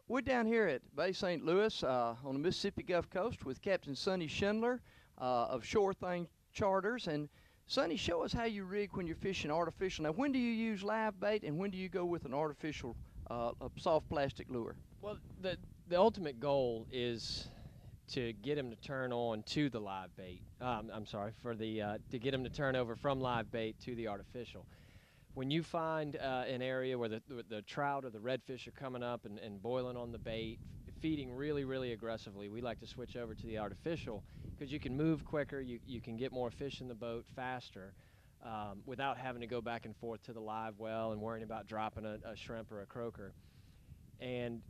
We're down here at Bay St. Louis on the Mississippi Gulf Coast with Captain Sonny Schindler of Shore Thing Charters. And Sonny, show us how you rig when you're fishing artificial. Now, when do you use live bait and when do you go with an artificial soft plastic lure? Well, the ultimate goal is to get him to turn on to the live bait. I'm sorry, for the to get him to turn over from live bait to the artificial. When you find an area where the trout or the redfish are coming up and boiling on the bait, feeding really, really aggressively, we like to switch over to the artificial because you can move quicker, you can get more fish in the boat faster without having to go back and forth to the live well and worrying about dropping a shrimp or a croaker. And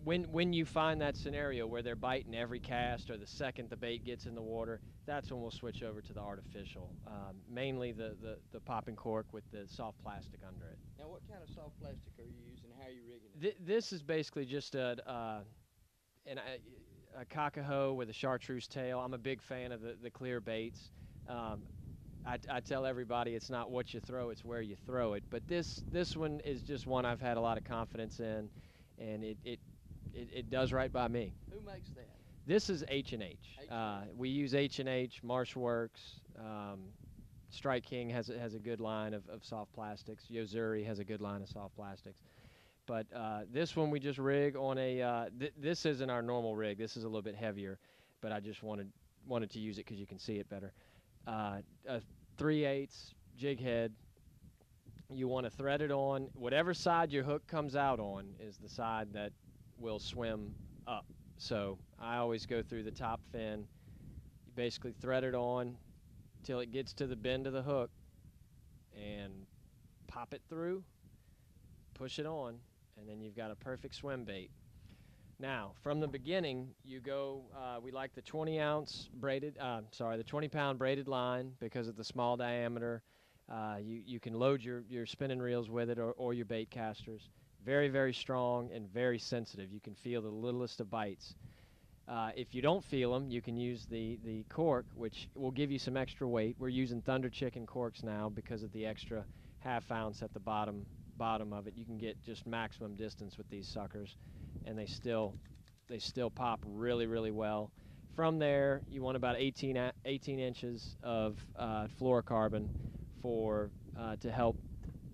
when you find that scenario where they're biting every cast or the second the bait gets in the water, that's when we'll switch over to the artificial, mainly the popping cork with the soft plastic under it. Now, what kind of soft plastic are you using? How are you rigging it? This is basically just a cockahoe with a chartreuse tail. I'm a big fan of the clear baits. I tell everybody it's not what you throw, it's where you throw it. But this one is just one I've had a lot of confidence in, and it does right by me. Who makes that? This is H&H. We use H&H, Marshworks. Strike King has a good line of soft plastics. Yozuri has a good line of soft plastics. But this one we just rig on a. This isn't our normal rig. This is a little bit heavier, but I just wanted to use it because you can see it better. A 3/8 jig head. You want to thread it on whatever side your hook comes out on is the side that will swim up. So I always go through the top fin. You basically thread it on till it gets to the bend of the hook and pop it through, push it on, and then you've got a perfect swim bait. Now, from the beginning, you go, we like the 20-ounce braided, the 20-pound braided line because of the small diameter. You can load your spinning reels with it or your bait casters. Very, very strong and very sensitive. You can feel the littlest of bites. If you don't feel them, you can use the cork, which will give you some extra weight. We're using Thunder Chicken corks now because of the extra half-ounce at the bottom of it. You can get just maximum distance with these suckers, and they still pop really, really well. From there, you want about 18 inches of fluorocarbon to help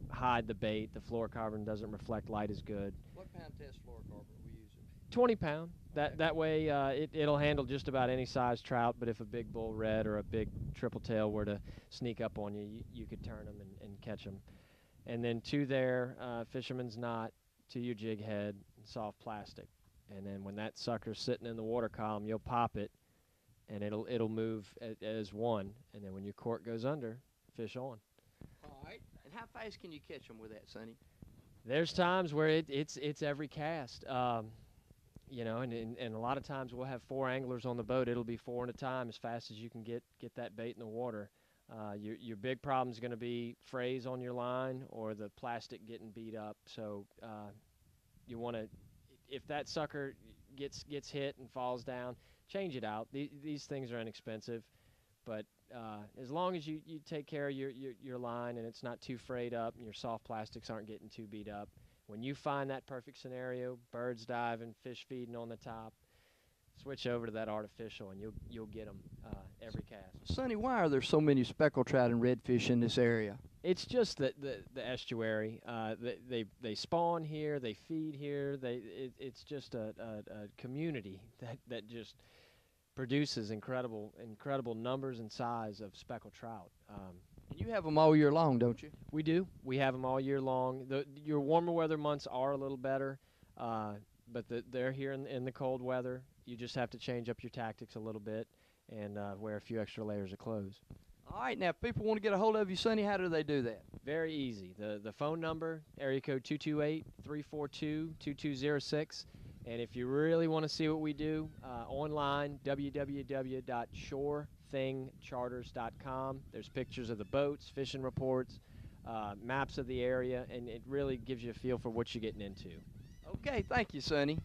hide the bait. The fluorocarbon doesn't reflect light as good. What pound test fluorocarbon are we using? 20 pound. That way it'll handle just about any size trout, but if a big bull red or a big triple tail were to sneak up on you, you could turn them and catch them. And then to their fisherman's knot, to your jig head, soft plastic. And then when that sucker's sitting in the water column, you'll pop it, and it'll move as one. And then when your cork goes under, fish on. All right. And how fast can you catch them with that, Sonny? There's times where it's every cast. You know, and a lot of times we'll have 4 anglers on the boat. It'll be 4 at a time as fast as you can get that bait in the water. Your big problem is going to be frays on your line or the plastic getting beat up. So you want to, if that sucker gets hit and falls down, change it out. These things are inexpensive, but as long as you take care of your line and it's not too frayed up and your soft plastics aren't getting too beat up, when you find that perfect scenario, birds diving, fish feeding on the top, switch over to that artificial and you'll get them every cast. Sonny, why are there so many speckled trout and redfish in this area? It's just the estuary. They spawn here, they feed here. It's just a community that just produces incredible numbers and size of speckled trout. And you have them all year long, don't you? We do. We have them all year long. Your warmer weather months are a little better, but they're here in the cold weather. You just have to change up your tactics a little bit and wear a few extra layers of clothes. All right. Now, if people want to get a hold of you, Sonny, how do they do that? Very easy. The phone number, area code 228-342-2206. And if you really want to see what we do, online, www.shorethingcharters.com. There's pictures of the boats, fishing reports, maps of the area, and it really gives you a feel for what you're getting into. Okay, thank you, Sonny.